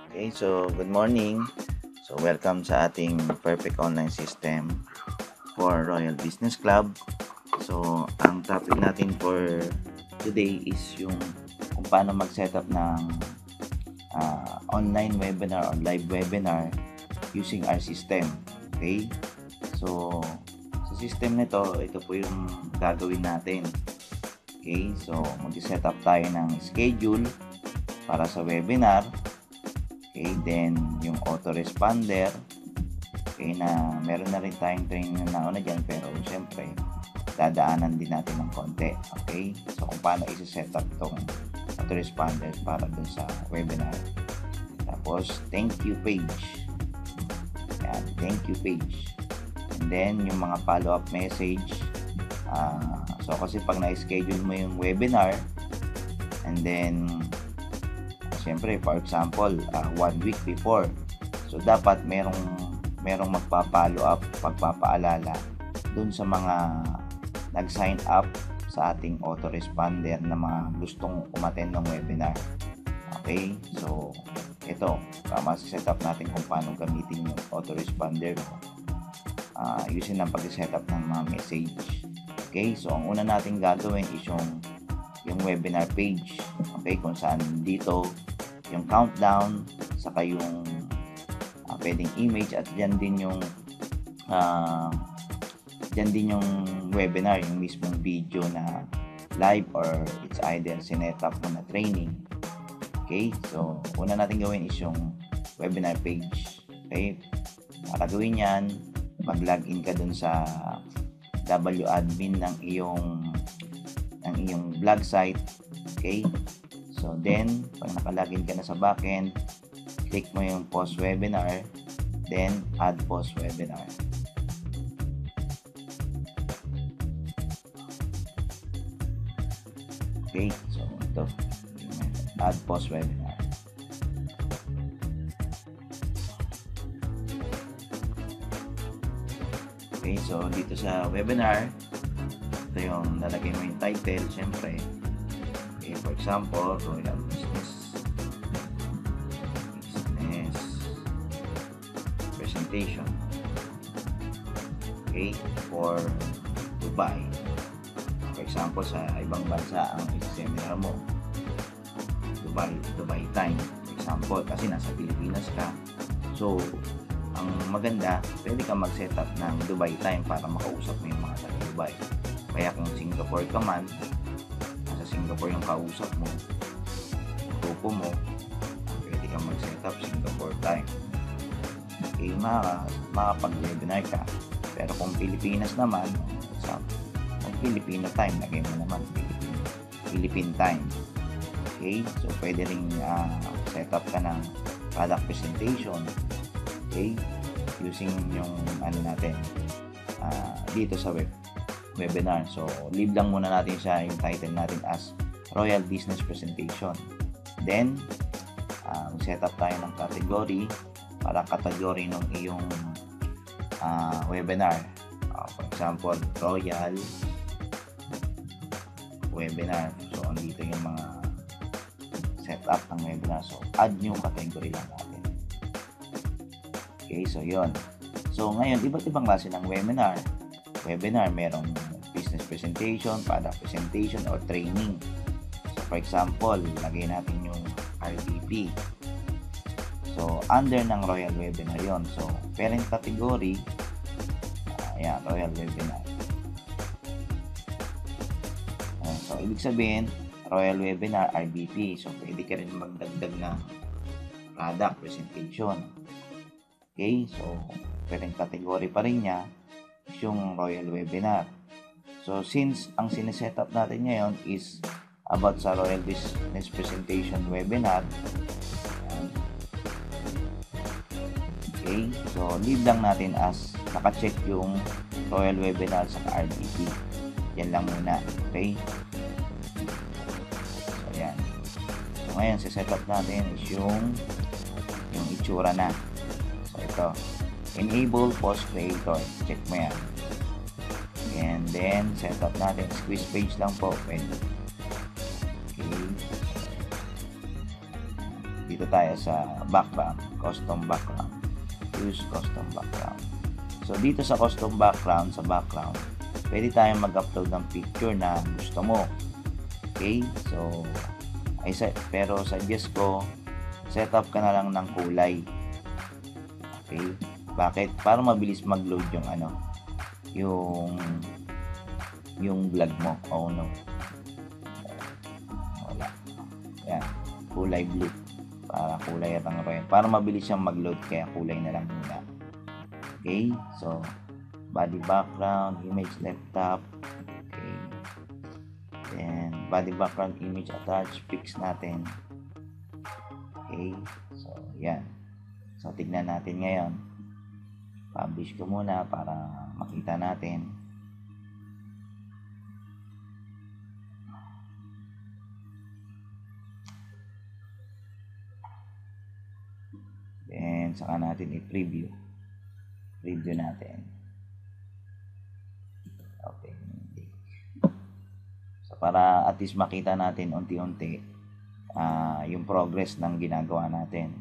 Okay, so good morning. So welcome sa ating perfect online system for Royal Business Club. So ang topic natin for today is yung kung paano mag-setup ng online webinar or live webinar using our system. Okay, so sa system nito, ito po yung gagawin natin. Okay, so mag-setup tayo ng schedule para sa webinar. Okay, then yung autoresponder, okay, na meron na rin tayong training na nauna dyan, pero syempre dadaanan din natin ng konti. Okay, so kung paano i-set up itong autoresponder para dun sa webinar. Tapos thank you page, yan, thank you page, and then yung mga follow-up message. So kasi pag na-schedule mo yung webinar and then siyempre, for example, 1 week before. So, dapat merong magpa-follow up, pagpapaalala dun sa mga nag-sign up sa ating autoresponder na mga gustong umattend ng webinar. Okay? So, ito, masi-set up natin kung paano gamitin yung autoresponder using ng pag-set up ng mga message. Okay? So, ang una natin gagawin is yung webinar page. Okay? Kung saan dito yung countdown, saka yung pwedeng image, at dyan din yung webinar, yung mismong video na live or it's either sinetup mo na training. Okay, so una natin gawin is yung webinar page. Okay, para gawin yan, mag-login ka dun sa wadmin ng iyong blog site. Okay, so then, pag nakalagin ka na sa backend, click mo yung post webinar, then add post webinar. Okay, so ito, add post webinar. Okay, so dito sa webinar, ito yung lalagay mo yung title, syempre. Okay, for example, Royal Business Presentation. Okay, for Dubai. For example, sa ibang bansa ang seminar mo, Dubai time. For example, kasi nasa Pilipinas ka. So, ang maganda, pwede ka mag-set up ng Dubai time para makausap mo yung mga taga Dubai. Kaya kung Singapore ka man, Singapore yung kausap mo, grupo mo, pwede kang mag-set up Singapore time. Okay, makapag-webinar ka. Pero kung Pilipinas naman, sa Filipino time, lagay mo naman Philippine time. Okay, so pwede rin set up ka ng product presentation. Okay, using yung natin dito sa webinar. So, leave lang muna natin siya, yung title natin as Royal Business Presentation. Then, set up tayo ng category para category ng iyong webinar. For example, Royal Webinar. So, andito yung mga setup ng webinar. So, add new category lang natin. Okay, so yun. So, ngayon, iba't ibang klase ng webinar. Merong business presentation, product presentation, or training. So, for example, lagay natin yung RDP. So, under ng Royal Webinar yon. So, parent category, ayan, Royal Webinar. So, ibig sabihin, Royal Webinar, RDP. So, pwede ka rin magdagdag ng product presentation. Okay, so, parent category pa rin niya yung Royal Webinar. So, since ang sinesetup natin ngayon is about sa Royal Business Presentation Webinar, okay, so leave lang natin as naka-check yung Royal Webinar sa RDP. Yan lang muna. Okay, so yan. So ngayon, sisetup natin is yung itsura na. So ito, enable post creator, check mo yan, and then set up natin squeeze page lang po, pwede. Okay, dito tayo sa background, custom background. Use custom background. So dito sa custom background, pwede tayong mag-upload ng picture na gusto mo. Okay? So pero suggest ko, set up ka na lang ng kulay. Okay? Bakit? Para mabilis mag-load yung yung vlog mo. Oh no. Wala. Yan. Kulay blue. Para kulay at ang red. Para mabilis siyang mag-load, kaya kulay na lang muna. Okay? So, body background, image laptop. Okay. Then, body background, image attach, fix natin. Okay? So, yan. So, tignan natin ngayon. Publish ko muna para makita natin. Then, saka natin i-preview. Preview natin. Okay. So, para at least makita natin unti-unti yung progress ng ginagawa natin.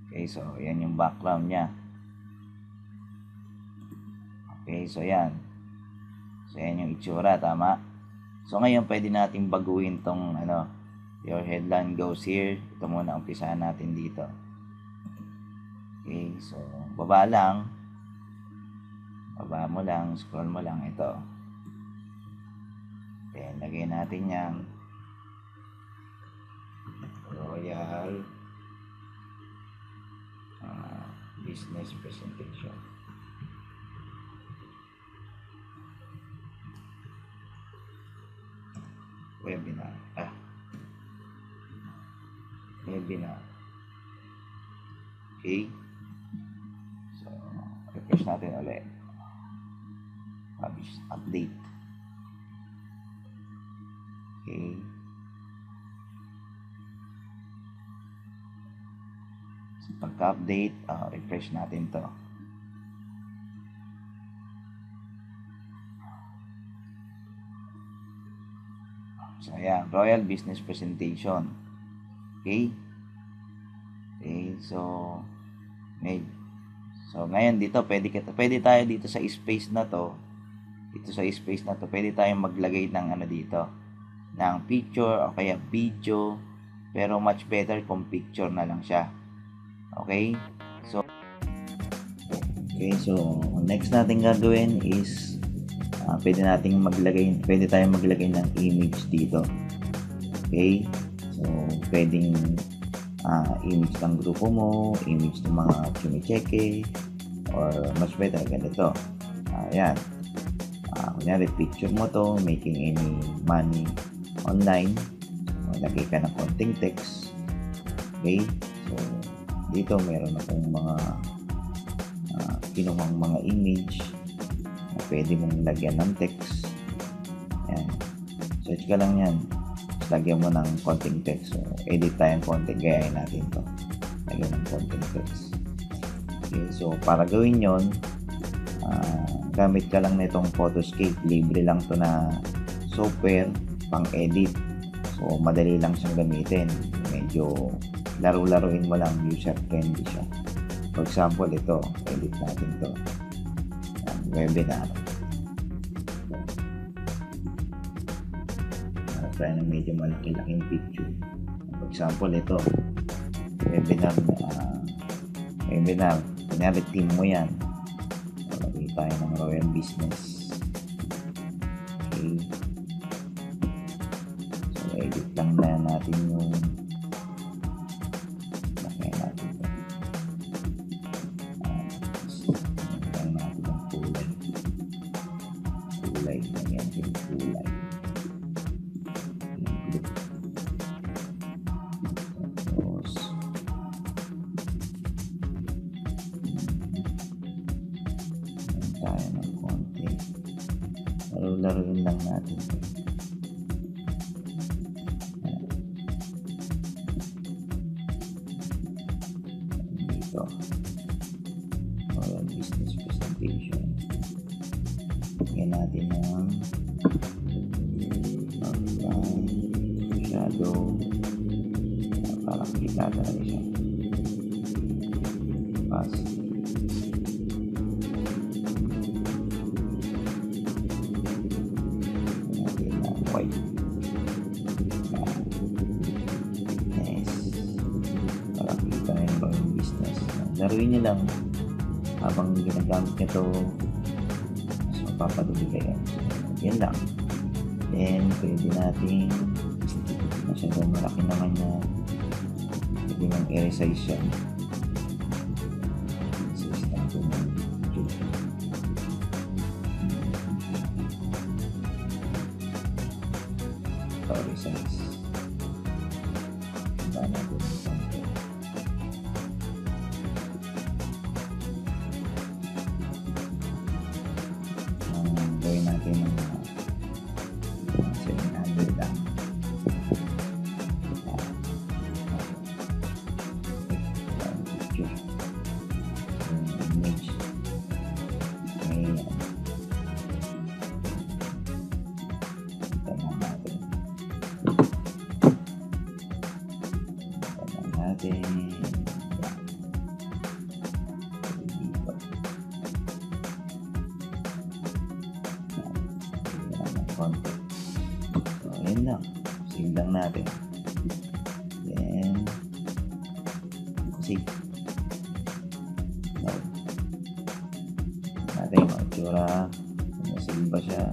Okay, so yan yung background niya. Okay, so yan. So yan yung itsura, tama? So ngayon pwede nating baguhin tong your headline goes here. Ito muna umpisahan natin dito. Okay, so baba lang. Baba mo lang, scroll mo lang ito. Then lagay natin yang Royal business presentation. Webinar. Webinar. Okay. So, refresh natin ulit. Publish, update. Okay. So, pagka-update, refresh natin to. So, ayan, Royal Business Presentation. Okay? Okay, so ngayon dito, pwede tayo dito sa space na to. Dito sa space na to, pwede tayong maglagay ng dito, ng picture o kaya video, pero much better kung picture na lang siya. Okay? So, next natin gagawin is pwede tayong maglagay ng image dito. Okay? So, pwedeng image ng grupo mo, image ng mga chumicheke, or much better, ganito. Ayan. Kunyari, picture mo to, making any money online. Lagay ka ng konting text. Okay? So, dito meron akong mga kinuhang mga image na pwede mong lagyan ng text. Ayan. Search ka lang yan. Lagyan mo ng konting text. So, edit tayong konting. Gayahin natin to. Lagyan ng konting text. Okay. So, para gawin yon, gamit ka lang nitong Photoscape. Libre lang to na software pang-edit. So, madali lang siyang gamitin. Medyo laro-laruin mo lang. User-friendly siya. For example, ito. Edit natin to. Webinar. Try ng medyo malaki-laking picture. For example, ito. Webinar. Kunyari, team mo yan. Lagay tayo ng Royal Business. Okay. So, edit lang na natin yung lagay natin ito. Lagay natin yung kulay. Lagyan yung kulay. Laruin lang natin dito. Royal Business Presentation. Lagyan natin ng shadow. Para kita talaga siya. Pass. Natin na white. Nice. Para kita na yung business. Laruin nyo lang habang ginagamit nyo to, mas mapapadali kayo. Yan lang. Then pwede natin, masyadong malaki naman na pwede nang i-resize siya. Resize natin ng video. Ito, resize. Ito natin yung content. Gawin natin ng 700 lang. Picture. Image. Ayan. Ito na natin. Ito na natin. Konti. So, yun lang. Save lang natin. Then, save. Load. Natin yung itsura. Save ba siya?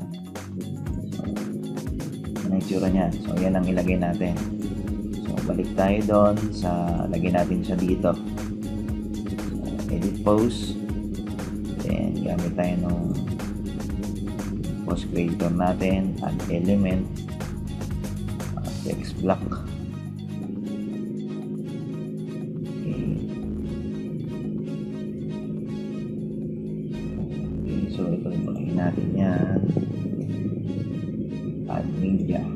So, ano yung itsura niya? So, yan ang ilagay natin. So, balik tayo doon sa lagay natin siya dito. So, edit pose. Then, gamit tayo nung post creator natin, add element, text block. Okay. So ito yung natin yan, add media.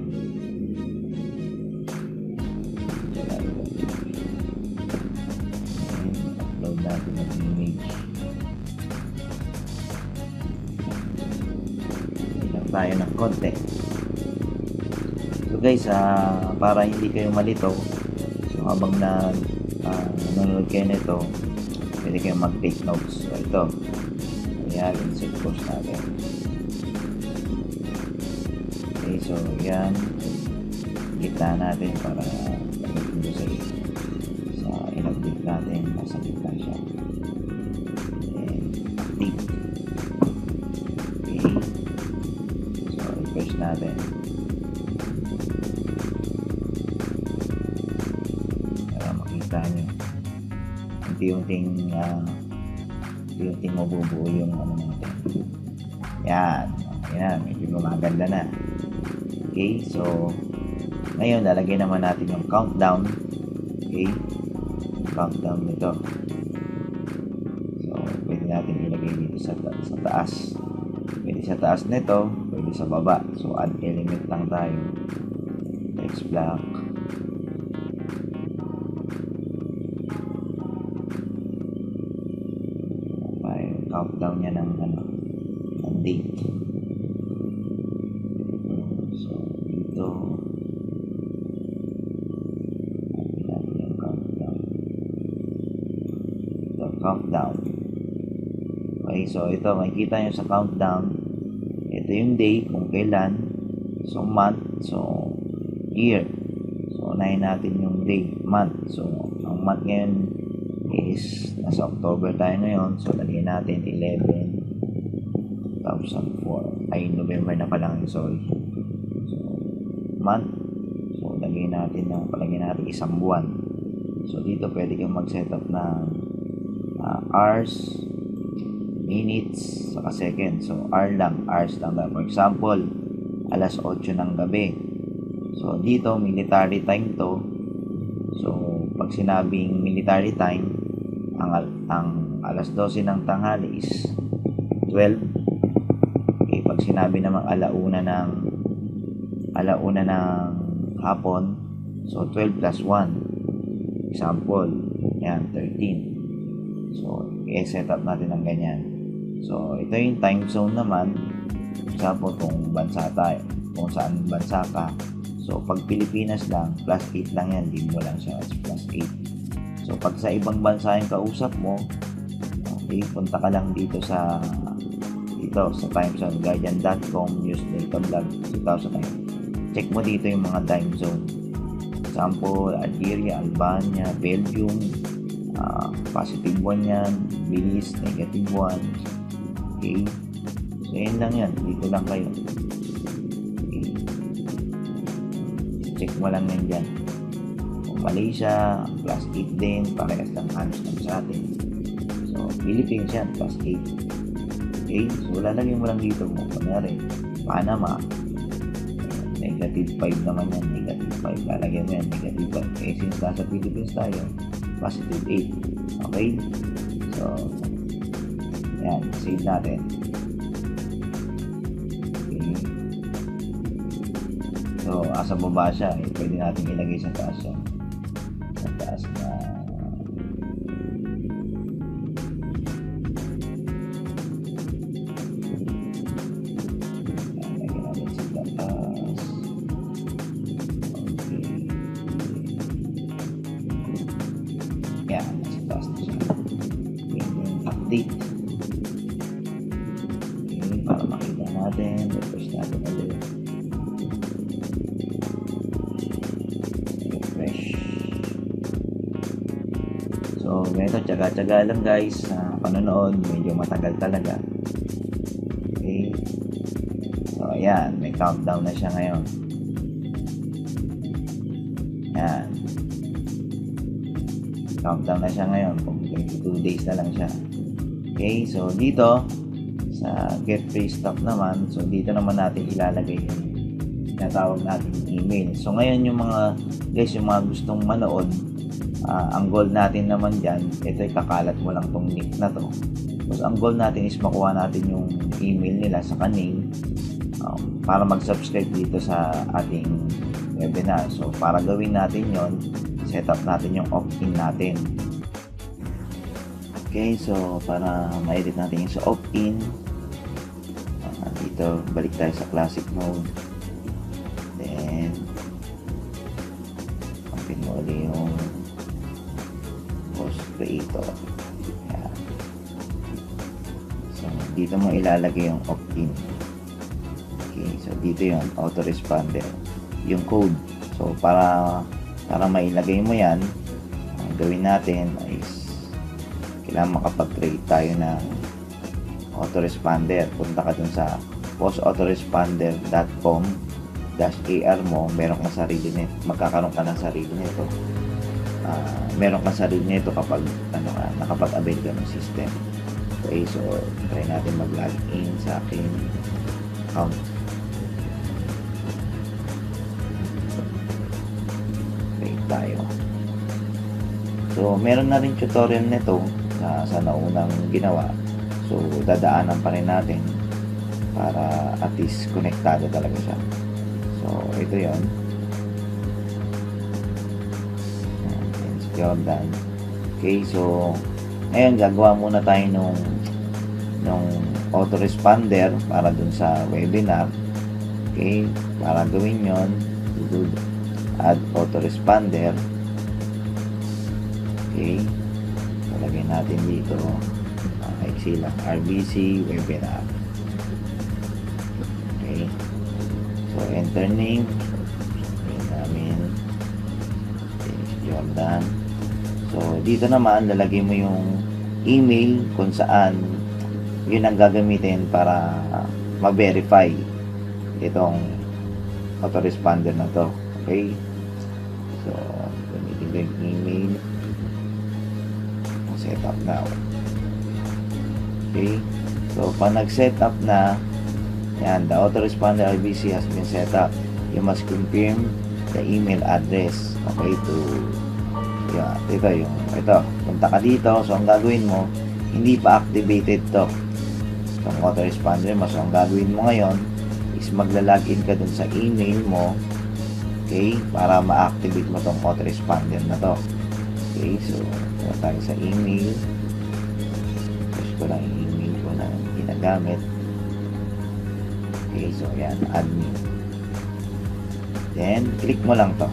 And upload natin ang image. Tayo ng konti. So guys, para hindi kayo malito, so habang nanonood kayo nito, pwede kayo mag-take notes. So ito, ayan, insert course natin. Okay, so yan, gitna natin para pagdating sa in-update natin, nasa gitna siya. And update. Okay. Refresh natin para makita nyo unti-unting mabubuo yung ano natin. Yan, medyo gumaganda na. Okay, so ngayon lalagyan naman natin yung countdown. Okay, countdown nito. So pwede natin ilagay dito sa taas. Pwede sa taas nito, pwede sa baba. So add element lang tayo. Text block. Countdown niya ng date. So dito natin yung countdown. Ito, countdown. Okay, so ito makikita nyo sa countdown. Ito yung day kung kailan. So month, so year. So unahin natin yung day, month. So ang month ngayon is nasa October tayo ngayon. So lagyan natin 11/2004. Ay, November na pala, sorry. So month. So palagyan natin isang buwan. So dito pwede kang mag-setup ng hours, minutes, saka seconds. So hours lang tayo. For example, alas 8 ng gabi. So dito military time to. So pag sinabing military time, ang alas 12 ng tanghali is 12. Okay, pag sinabi namang alauna ng hapon, so 12 plus 1. Example, yan, 13. So, i-set up natin ng ganyan. So, ito yung time zone naman. For example, kung saan bansa ka, So, pag Pilipinas lang, +8 lang yan. Di mo lang siya as +8. So, pag sa ibang bansa yung kausap mo, okay, punta ka lang dito sa time zone, guardian.com, newsdata vlog 2009. Check mo dito yung mga time zone. Example, Algeria, Albania, Belgium, positive 1 yan, Belize, negative 1. Okay, so yun lang yan, dito lang kayo. Okay, check mo lang yan dyan. Kung Malaysia, +8 din, parehas lang halos lang sa atin. So Philippines yan, +8. Okay, so lalagyan mo lang dito mo, kunyari Panama, -5 naman yan, -5, lalagyan mo yan, -5. Eh, since nasa Philippines tayo, +8. Okay, so yan, save natin. Okay, so asa baba siya, pwede natin ilagay sa taas siya, sa taas na update. Okay, para makita natin, refresh natin ulit. Refresh. So, ganito, tsaga-tsaga lang guys sa panonood, medyo matagal talaga. Okay, so ayan, may countdown na siya ngayon. Ayan, countdown na siya ngayon, kung 22 days na lang siya. Okay, so dito sa get free stuff naman, so dito naman natin ilalagay yung tinatawag natin email. So ngayon yung mga guys, yung mga gustong manood, ang goal natin naman dyan, ito ay kakalat mo lang tong link na to. So ang goal natin is makuha natin yung email nila sa kaning para mag-subscribe dito sa ating webinar. So para gawin natin yon, set up natin yung opt-in natin. Okay, so para ma-edit natin yung sa opt-in, dito balik tayo sa classic mode, then open mo ulit yung post creator. Ayan. So dito mo ilalagay yung opt-in. Okay, so dito yung autoresponder, yung code. So para mailagay mo yan, ang gawin natin is kailangan makapag-create tayo ng autoresponder. Punta ka dun sa postautoresponder.com-ar mo, meron kang sarili nito, magkakaroon ka ng sarili nito. Meron kang sarili nito kapag nakapag-avail ka ng system. Okay, so try natin mag-log in sa aking account. Create tayo. So meron na rin tutorial nito sa naunang ginawa. So dadaanan pa rin natin para at least konektado talaga siya. So ito yon, Jordan. Okay, so ngayon gagawa muna tayo nung autoresponder para dun sa webinar. Okay, para gawin yon, add autoresponder. Okay, lagay natin dito sila RBC webinar. Okay, so enter name namin Jordan. So dito naman lalagay mo yung email kung saan yun ang gagamitin para ma-verify itong autoresponder na to. Okay, so gamitin ko yung email, set up now. Okay, so pag nag-set up na yan, the autoresponder RBC has been set up. You must confirm the email address. Okay, to ito, punta ka dito. So ang gagawin mo, hindi pa activated to itong autoresponder mo. So ang gagawin mo ngayon is magla-login ka dun sa email mo, okay, para ma-activate mo tong autoresponder na to. Okay, so punta tayo sa email. Push ko lang yung email ko na ginagamit. Okay, so yan, admin. Then, click mo lang to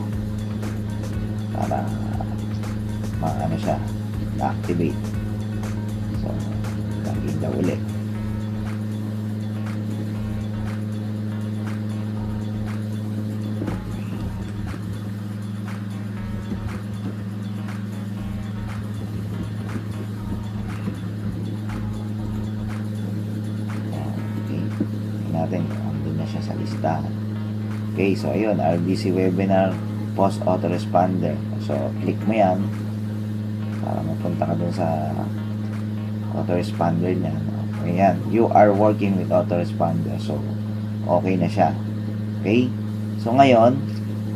para maano siya, ma-activate. So, login daw ulit. Natin, andun na siya sa listahan. Okay, so ayun, RBC Webinar Post Autoresponder. So, click mo yan para mapunta ka dun sa autoresponder niya. Ayan, you are working with autoresponder. So, okay na siya. Okay, so ngayon,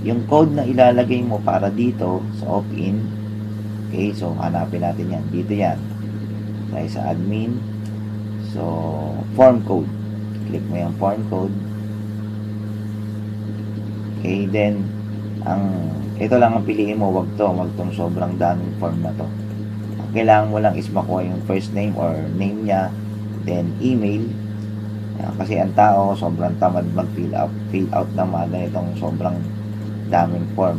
yung code na ilalagay mo para dito sa opt-in, okay, so hanapin natin yan. Dito yan. Tayo sa admin. So, form code. Click mo yung form code. Okay, then ito lang ang piliin mo, wag tong sobrang daming form na to. Ang kailangan mo lang is makuha yung first name or name niya, then email. Kasi ang tao sobrang tamad mag-fill out ng mga ganitong sobrang daming form.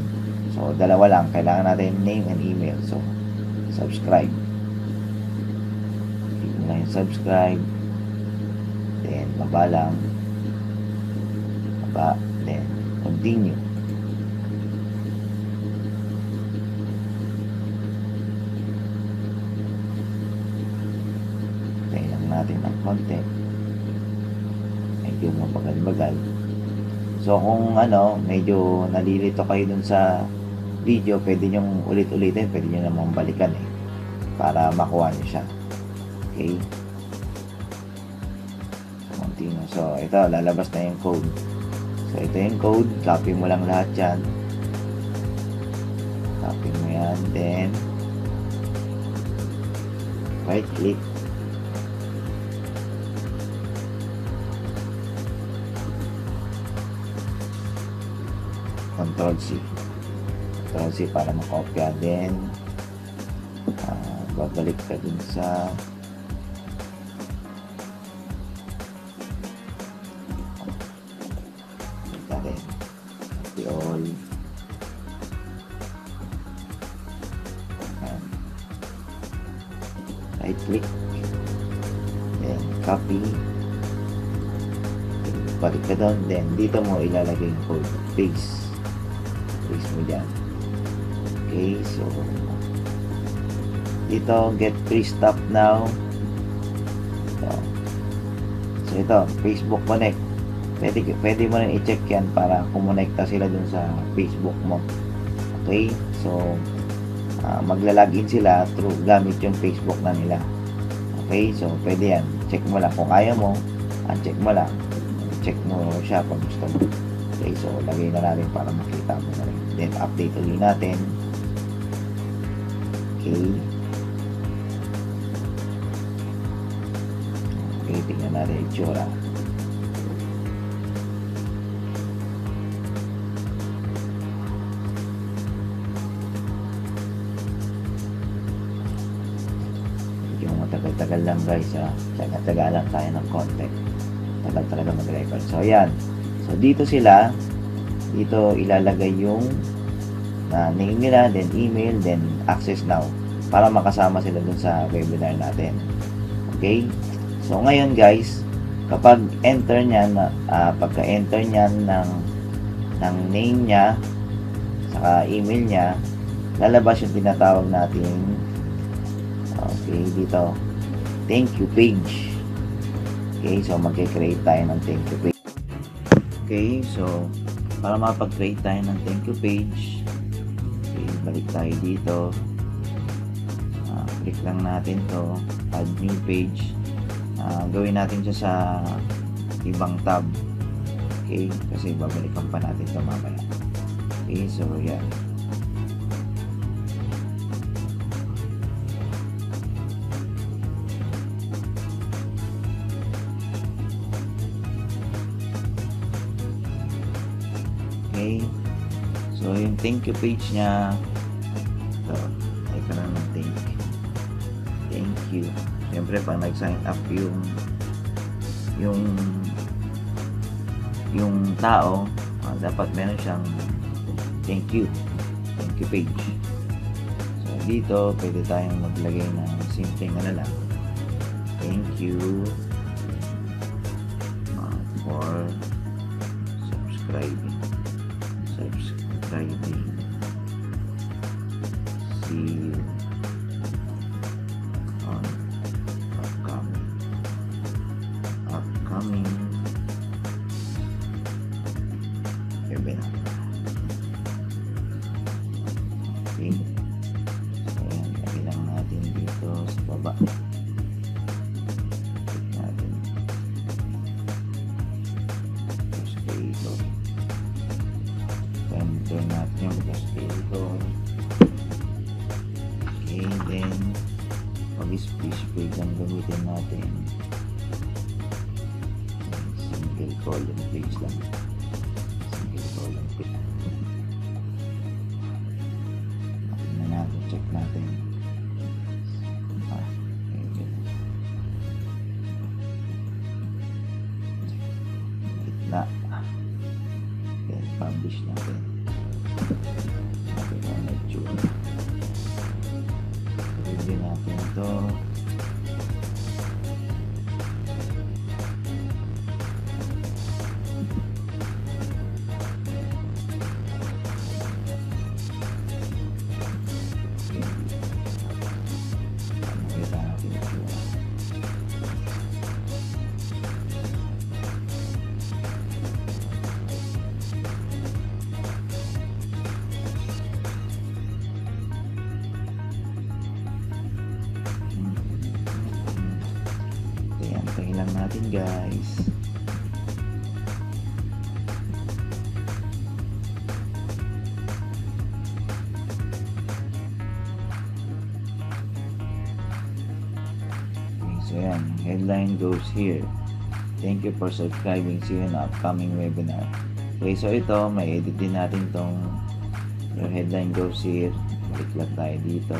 So, dalawa lang, kailangan natin name and email. So, subscribe. Click mo lang yung subscribe. Then, baba lang. Baba. Then, continue. Tayo lang natin ang konti. Medyo mabagal-bagal. So, kung medyo nalilito kayo dun sa video, pwede nyong ulit-ulitin. Pwede nyo namang balikan para makuha nyo siya. Okay? So, ito, lalabas na yung code. So, ito yung code. Copy mo lang lahat yan. Copy mo yan. Then, right click. Control C. Control C para makopya. Then, babalik ka dun sa all. Right click, then copy, balik ka doon, then dito mo ilalagay yung code, paste mo dyan. Okay, so dito get free stuff now. So ito, Facebook Connect. Pwede mo rin i-check yan para kumonekta sila dun sa Facebook mo. Okay? So, magla-login sila through gamit yung Facebook na nila. Okay? So, pwede yan. Check mo lang. Kung kaya mo, uncheck mo lang. Check mo siya kung gusto mo. Okay? So, lagay na natin para makita mo na rin. Then, update ulit natin. Okay? Okay, tingnan natin yung itsura. Tagal lang guys, tagal lang tayo ng konti. Tagal talaga mag-record. So, ayan. So, dito sila, dito ilalagay yung name nila, then email, then access now, para makasama sila dun sa webinar natin. Okay? So, ngayon guys, kapag enter niyan, pagka-enter niyan ng name niya, saka email niya, lalabas yung tinatawag natin, okay, dito, thank you page. Okay, so mag-create tayo ng thank you page. Okay, so para makapag-create tayo ng thank you page, okay, balik tayo dito. Click lang natin to, add new page. Gawin natin siya sa ibang tab. Okay, kasi babalikan pa natin ito mamaya. Okay, so yan. Okay. So, yung thank you page niya, ito, ay ka na ng thank you. Siyempre, pag nag-sign up yung tao, dapat meron siyang Thank you page. So dito pwede tayong maglagay ng simpleng lang, thank you for subscribing. See you on upcoming webinar. Okay. So, ayan, lagyan lang natin dito sa baba. Click natin. Plus dito. Turn natin yung plus dito. Okay, then pag-specify lang gamitin natin. Single column page lang. Single column page. Tingnan natin, check natin. Gitna. Then publish natin. Natin ang lecture. Pwede natin ito. Antayin lang natin guys. Okay, so yan, headline goes here. Thank you for subscribing. See you in upcoming webinar. Okay, so ito, may edit din natin tong your headline goes here. Balik lang tayo dito.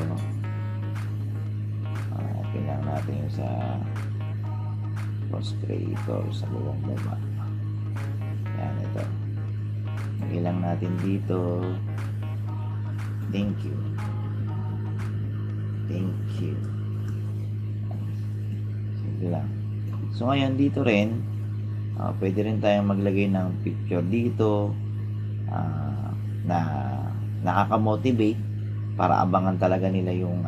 Open lang natin yung sa post creator sa baba. Yan, ito. Ilang natin dito. Thank you. Sige lang. So ngayon dito rin, pwede rin tayong maglagay ng picture dito na nakaka-motivate para abangan talaga nila yung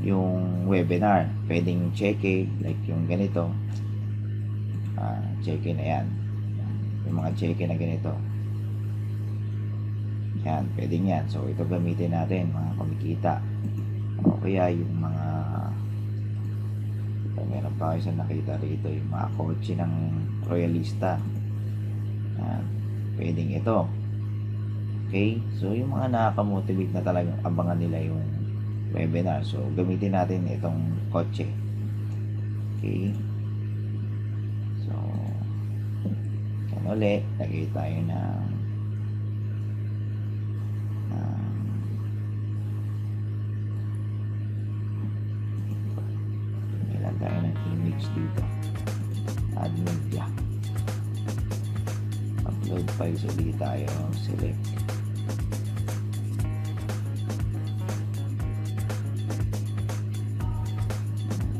yung webinar. Pwedeng check like yung ganito. Check na yan. Yung mga check na ganito. Yan, pwedeng yan. So ito gamitin natin, mga kumikita. O kaya yung mga meron pa kayo sa nakita rito, yung mga kotse ng royalista. Yan, pwedeng ito. Okay, so yung mga nakaka-motivate na talagang abangan nila yung webinar. So gamitin natin itong kotse. Okay, so yan ulit, lagay tayo ng tayo ng image dito, add media, upload file. So dito tayo select,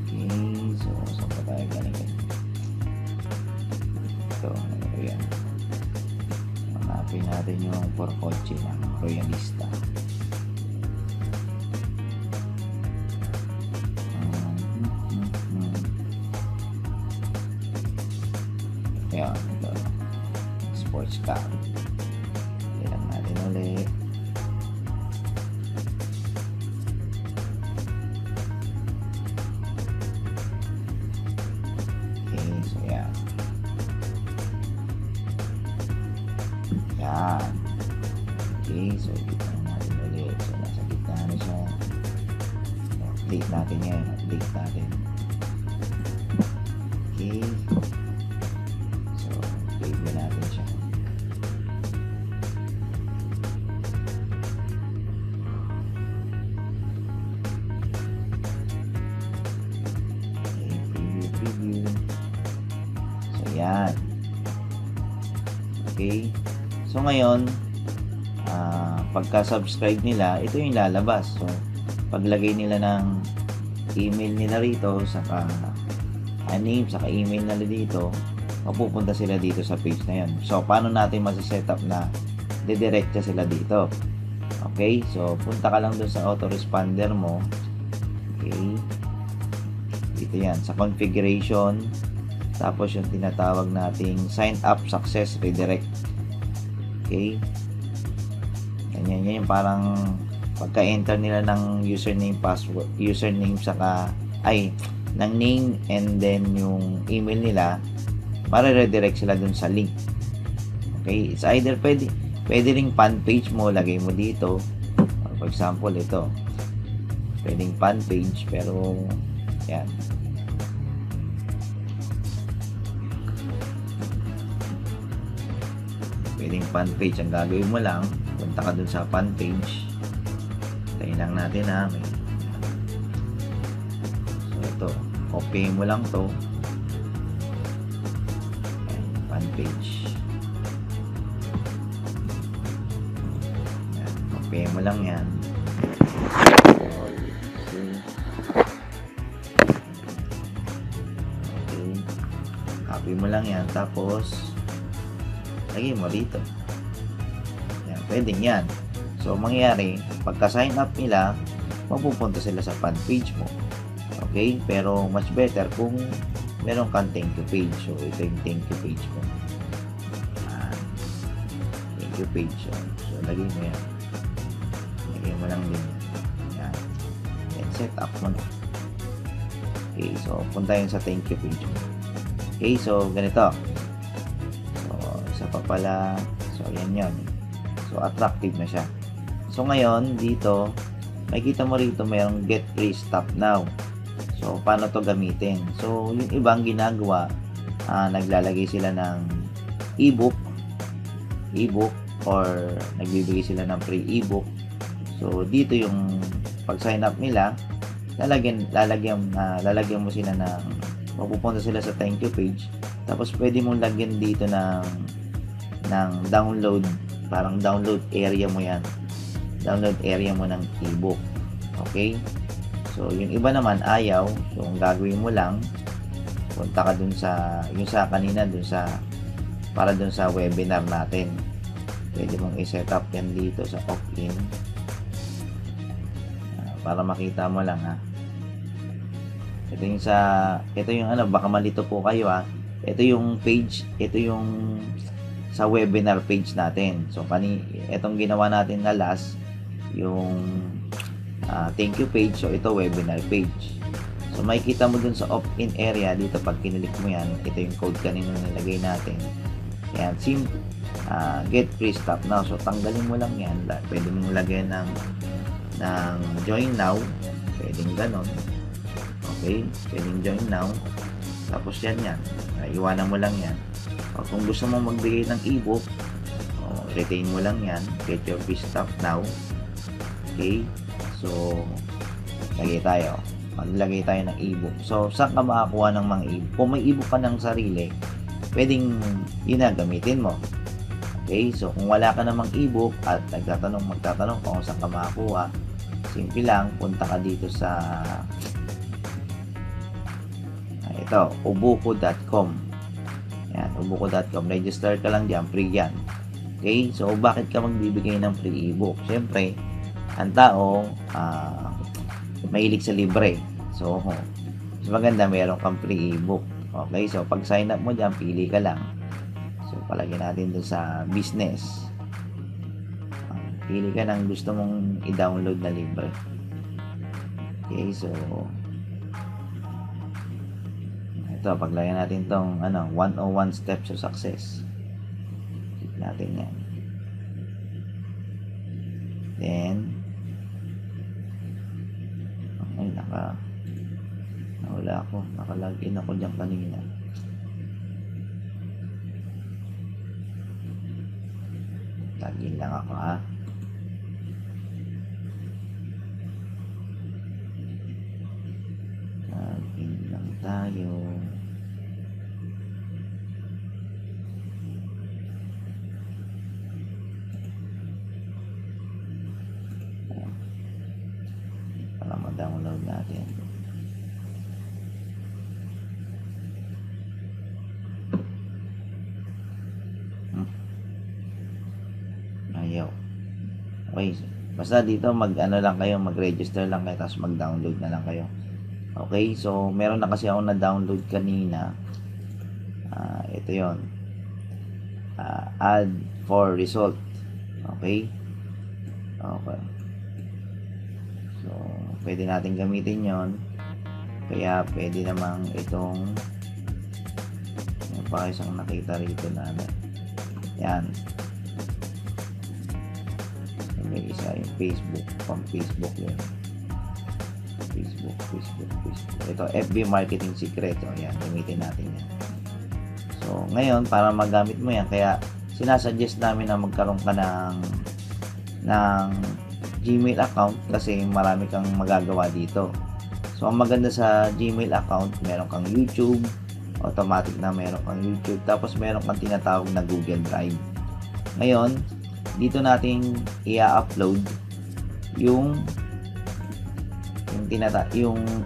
okay, so saan pa tayo galing ito, ayan, hanapin natin yung for kotse ng royalista. Ayan, ito, sports car. Ilang natin ulit. Okay, so yan. Yan. Okay, so kita natin ulit. So nasa gitna na siya. Update natin yan. Update natin. Okay. Save natin siya. Okay, preview. So yan. Okay, so ngayon pagka-subscribe nila, ito yung lalabas. So, paglagay nila ng email nila rito, saka name, saka email nila dito, mapupunta sila dito sa page na yun. So, paano natin masiset up na didiretsa sila dito? Okay, so punta ka lang dun sa autoresponder mo. Okay, dito yan, sa configuration, tapos yung tinatawag nating sign up success redirect. Okay, yan yung parang pagka-enter nila ng username, password, username saka ng name and then yung email nila, mare-redirect sila dun sa link. Okay, it's either pwede ring fan page mo, lagay mo dito. For example, ito. Pwedeng fan page, pero yan. Pwedeng fan page. Ang gagawin mo lang, punta ka dun sa fan page. Tayo lang natin ha. So, ito. Copy mo lang to. Ayan, fan page. Ayan, copy mo lang yan. Okay. Copy mo lang yan. Tapos, lagay mo dito. Yan, pwedeng yan. So, mangyayari, pagka-sign up nila, mapupunta sila sa fan page mo. Okay? Pero, much better kung meron kang thank you page. So, ito yung thank you page mo. Thank you page. So, lagay mo yan. Lagay mo lang din. Yan. Then, set up mo na. Okay? So, punta yun sa thank you page mo. Okay? So, ganito. Pa pala, so yan yun, so attractive na siya. So ngayon dito makikita mo rito mayroong get free stuff now. So paano to gamitin? So yung ibang ginagawa, naglalagay sila ng ebook or nagbibigay sila ng free ebook. So dito yung pag sign up nila, lalagyan mo sila ng, mapupunta sila sa thank you page, tapos pwede mong lagyan dito ng download, parang download area mo yan, download area mo ng ebook. Okay, so yung iba naman ayaw. So ang gagawin mo lang, punta ka dun sa yung sa kanina, dun sa para dun sa webinar natin, pwede mong i-set up yan dito sa opt-in, para makita mo lang ha. Ito yung ano, baka malito po kayo ha. Ito yung page, ito yung sa webinar page natin. So, itong ginawa natin na last, yung thank you page. So, ito webinar page. So, makikita mo dun sa opt-in area, dito pag kinilik mo yan, ito yung code kanina nilagay natin. Yan, get free stuff now. So, tanggalin mo lang yan. Pwede mong lagyan ng join now. Pwedeng ganon. Okay, pwedeng join now. Tapos yan. Iwanan mo lang yan. O, kung gusto mo magbigay ng ebook, retain mo lang yan. Get your free stuff now. Okay, so maglagay tayo ng ebook. So saan ka makakuha ng mga ebook? Kung may ebook ka ng sarili, pwedeng yun na gamitin mo. Okay, so kung wala ka namang ebook at magtatanong kung saan ka makakuha, simple lang, punta ka dito sa ito, ubuko.com. Yan, ubuko.com. Register ka lang dyan, free yan. Okay, so bakit ka magbibigay ng free ebook? Siyempre, ang tao mahilig sa libre. So mas maganda meron kang free ebook. Okay, so pag sign up mo dyan, pili ka lang. So palagyan natin dun sa business, pili ka ng gusto mong i-download na libre. Okay, so ito, paglagyan natin tong 101 steps to success. Click natin yan. Then nawala ako, nakalagin ako dyan kanina. Login lang ako ha. Login lang tayo. para ma-download natin. Ayaw. Okay, basta dito mag-ano lang kayo, mag-register lang kayo, tapos mag-download na lang kayo. Okay, so meron na kasi ako na-download kanina. Ito yon, add for result. Okay, so pwede natin gamitin yon, kaya pwede namang itong pa isang nakita rito na yan, may isa yung Facebook, pang Facebook yun. Facebook. Ito, FB Marketing Secret. O yan, gamitin natin yan. So, ngayon, para magamit mo yan, kaya sinasuggest namin na magkaroon ka ng Gmail account kasi marami kang magagawa dito. So, ang maganda sa Gmail account, meron kang YouTube, automatic na meron kang YouTube, tapos meron kang tinatawag na Google Drive. Ngayon, dito natin i-upload yung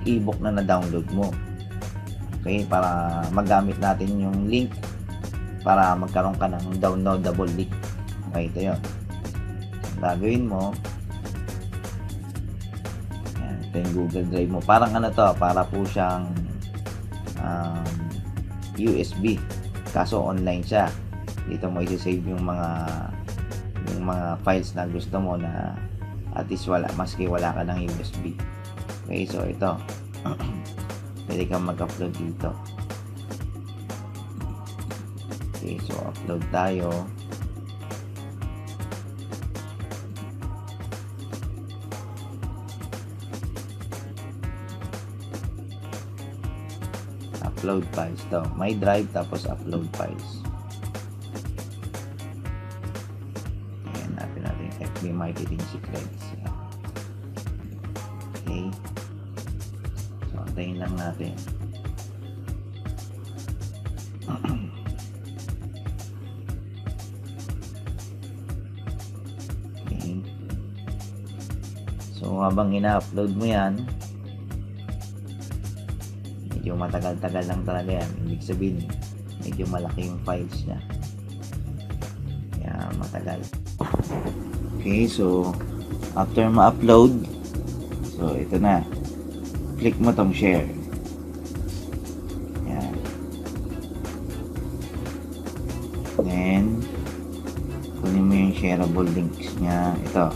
ebook na na-download mo. Okay, para magamit natin yung link para magkaroon ka ng downloadable link. Okay, ito yun. Gagawin mo, yan, ito yung Google Drive mo. Parang ano to, para po siyang USB, kaso online siya. Dito mo i-save yung mga files na gusto mo na at least maski wala ka ng USB. Okay, so ito pwede kang mag-upload dito. Okay, so upload tayo. Upload files to my drive, tapos upload files. Ayan, natin FB Marketing Secrets. Okay, so antayin lang natin. Okay, so habang ina-upload mo yan, medyo matagal-tagal lang talaga yan. Ibig sabihin, medyo malaki yung files niya, kaya matagal. Okay, so after ma-upload, so ito na, click mo tong share. Yan. Then kunin mo yung shareable links nya. Ito,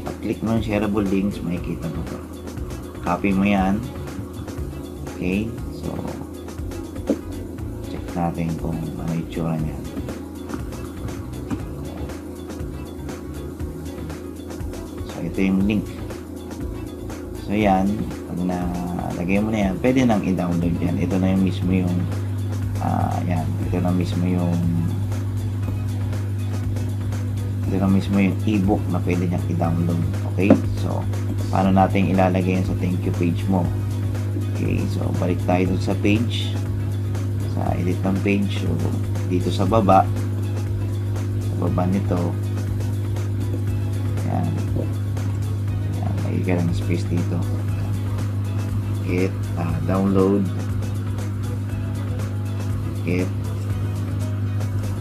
pag click mo yung shareable links, makikita mo to. Copy mo yan. Okay, so check natin kung ano yung tsura nya. So ito yung link. So yan, pag nalagay mo na yan, pwede nang i-download yan. Ito na yung mismo yung yan, ito na mismo yung ebook na pwede niyang i-download. Okay, so paano natin ilalagay yan sa thank you page mo? Okay, so balik tayo dun sa page, sa edit ng page. So dito sa baba nito, yan, ka ng space dito, hit download, hit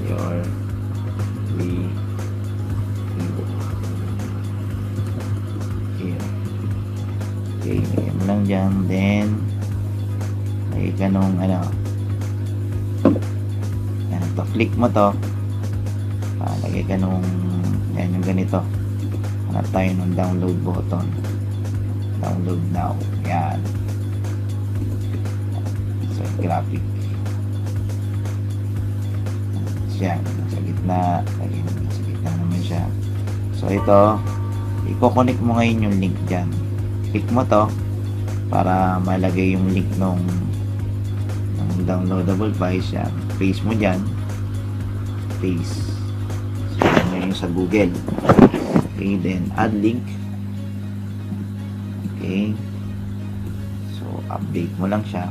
your free ebook here. Okay, lagyan mo lang dyan, then lagyan ka nung ano, yan, to click mo to, lagyan ka nung yan, yung ganito. Hanap tayo ng download button, download now. Yan, so graphic siya, nasa gitna, nasa gitna naman siya. So ito, i-connect mo ngayon yung link dyan. Click mo to para malagay yung link ng downloadable files. Yan, paste mo dyan, paste. So yan yung sa Google. Okay, then add link. Okay, so update mo lang siya.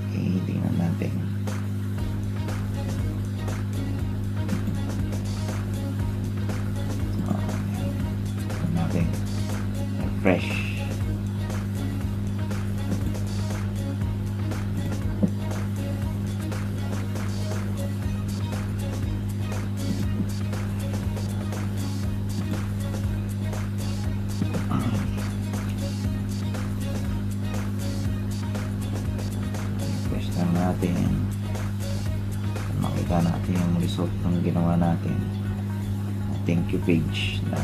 Okay, tingnan natin. natin. Makita natin yung result ng ginawa natin. Thank you page na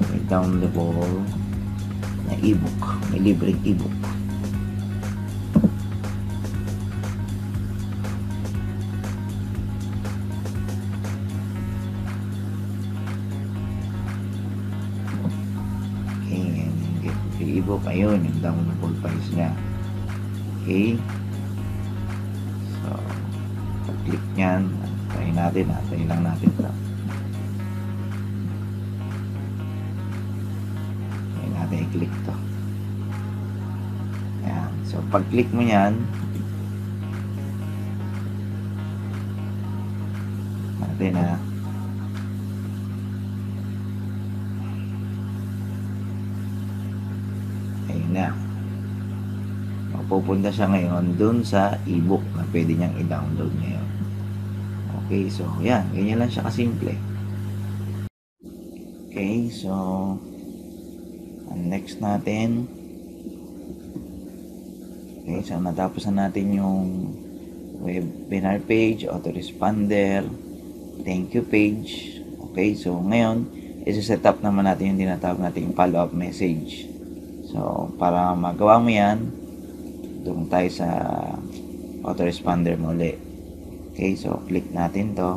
may downloadable na ebook. May libreng ebook. E-book, ayun yung downloadable files niya. Okay, so click nyan, try natin, try lang natin ito, try natin i-click to. Ayan, so pag click mo yan natin na mapupunta siya ngayon dun sa ebook na pwede niyang i-download ngayon. Okay, so yan, ganyan lang siya kasimple. Okay, so next natin, okay, so natapos na natin yung webinar page, autoresponder, thank you page. Okay, so ngayon i-set up naman natin yung tinatawag natin yung follow-up message. So, para magawa mo yan, doon tayo sa autoresponder mo ulit. Okay, so click natin to.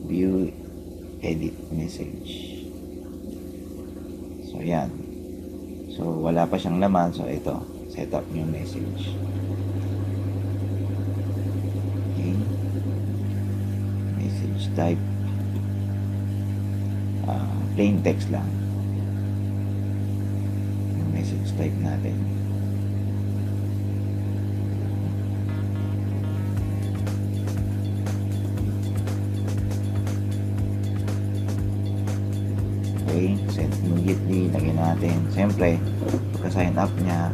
View, edit message. So, yan. So, wala pa siyang laman. So, ito, set up new message. Okay. Message type. Plain text lang. Message type natin. Okay, send immediately, lagyan natin. Siyempre, pagka-sign up niya,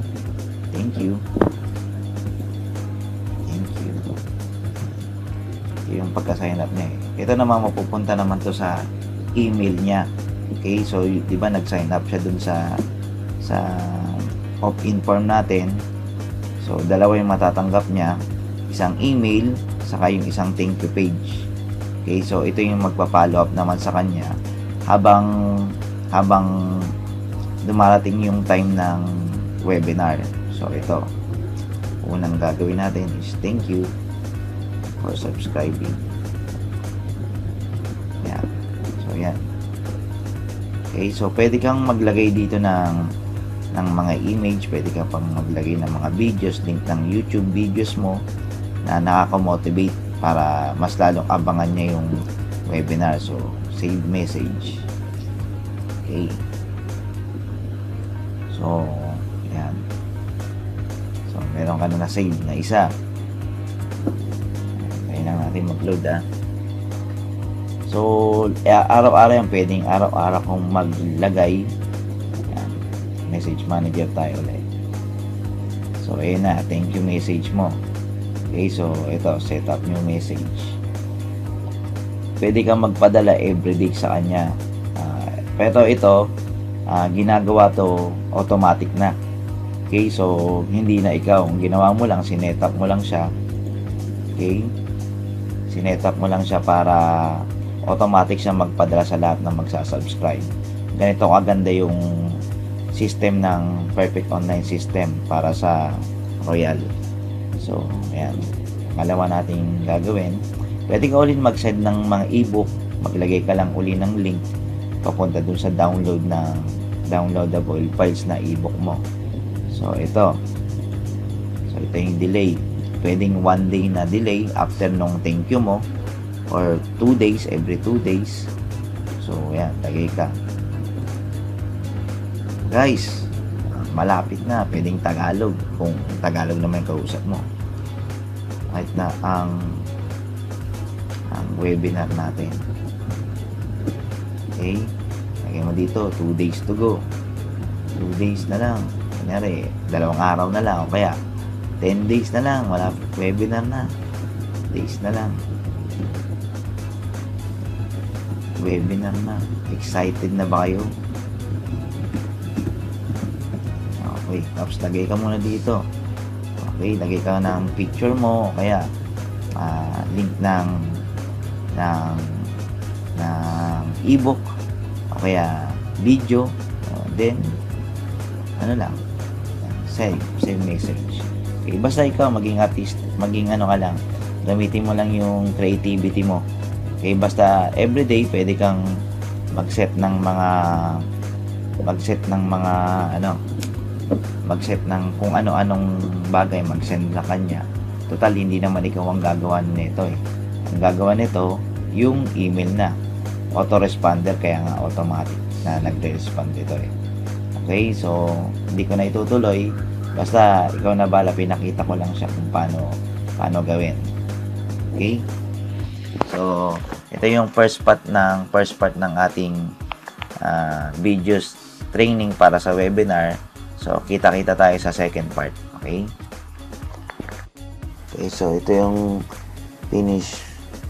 thank you. Thank you. Ito yung pagka-sign up niya. Ito naman, mapupunta naman to sa email niya. Okay, so, di ba nag-sign up siya dun sa opt-in form natin. So, dalawa yung matatanggap niya, isang email saka yung isang thank you page. Okay, so ito yung magpa-follow up naman sa kanya habang dumarating yung time ng webinar. So, ito, unang gagawin natin is thank you for subscribing. Yan. So, yan. Okay, so pwede kang maglagay dito ng mga image, pwede ka pang maglagay ng mga videos, link ng YouTube videos mo na nakaka-motivate para mas lalong abangan niya yung webinar. So, save message. Okay. So, yan. So, meron ka na save na isa. Kaya lang natin mag-load So, araw-araw yan, pwedeng araw-araw kong maglagay. Message manager tayo ulit. So, ayun na, thank you message mo. Okay, so ito, set up new message. Pwede kang magpadala everyday sa kanya. Pero ito, ginagawa to automatic na. Okay, so hindi na ikaw. Ang ginawa mo lang, sinet up mo lang siya. Okay, sinet up mo lang siya para automatic siya magpadala sa lahat ng magsasubscribe. Ganito kaganda yung system ng Perfect Online System para sa Royal. So, ayan. Pangalawa natin gagawin. Pwede ka ulit mag-send ng mga ebook. Maglagay ka lang uli ng link papunta dun sa downloadable files na ebook mo. So, ito. So, ito yung delay. Pwedeng 1 day na delay after nung thank you mo or 2 days, every 2 days. So, ayan. Lagay ka. Guys, malapit na, pwedeng Tagalog kung Tagalog naman kausap mo. Kahit na ang webinar natin. Okay, lagay mo dito 2 days to go. 2 days na lang, kunyari 2 araw na lang, o kaya 10 days na lang, wala webinar na, days na lang, webinar na. Excited na ba kayo? Okay, tapos lagay ka muna dito. Okay, lagay ka ng picture mo, o kaya link ng ebook, o kaya video, then ano lang, send message. Okay, basta ikaw maging artist, maging ano ka lang, gamitin mo lang yung creativity mo. Okay, basta everyday pwede kang mag-set ng mga kung ano-anong bagay, mag-send sa kanya. Total, hindi naman ikaw ang gagawa nito eh. Ang gagawa nito, yung email na. Autoresponder, kaya nga automatic na nagre-respond ito eh. Okay, so hindi ko na itutuloy. Basta ikaw na bala, pinakita ko lang siya kung paano gawin. Okay? So, ito yung first part ng ating videos training para sa webinar. So, kita-kita tayo sa second part. Okay? Okay, so ito yung finish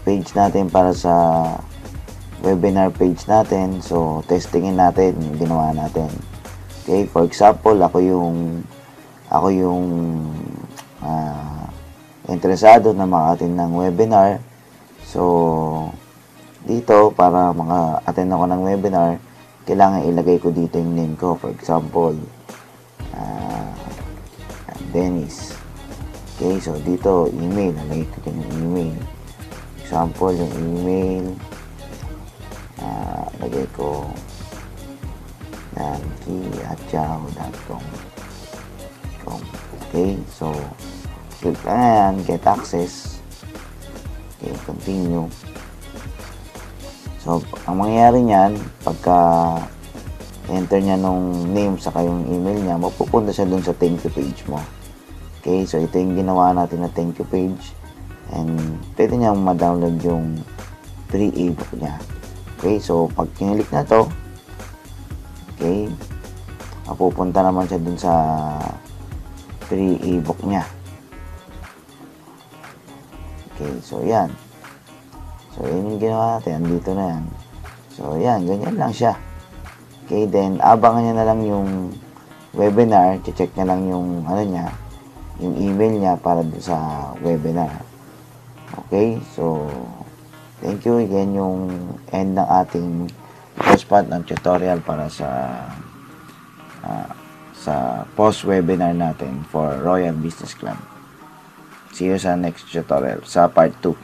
page natin para sa webinar page natin. So, testingin natin yung ginawa natin. Okay, for example, ako yung interesado na maka-attend ng webinar. So, dito, para maka-attend ako ng webinar, kailangan ilagay ko dito yung name ko. For example, Dennis. Okay, so dito, email. Nalagay ko dyan yung email. Example, yung email. Lagay ko nanki@yahoo.com. Okay, so click ka na yan, get access. Okay, continue. So, ang mangyayari niyan, pagka enter niya nung name saka yung email niya, mapupunta siya dun sa thank you page mo. Okay, so ito yung ginawa natin na thank you page, and pwede niya ma-download yung free ebook niya. Okay, so pag kinilik na to, okay, mapupunta naman siya dun sa free ebook niya. Okay, so yan. So yun yung ginawa natin, andito na yan. So yan, ganyan lang siya. Okay, then abangan niya na lang yung webinar, check niya lang yung yung email niya para sa webinar. Okay, so thank you again, yung end ng ating first part ng tutorial para sa post-webinar natin for Royal Business Club. See you sa next tutorial, sa part 2.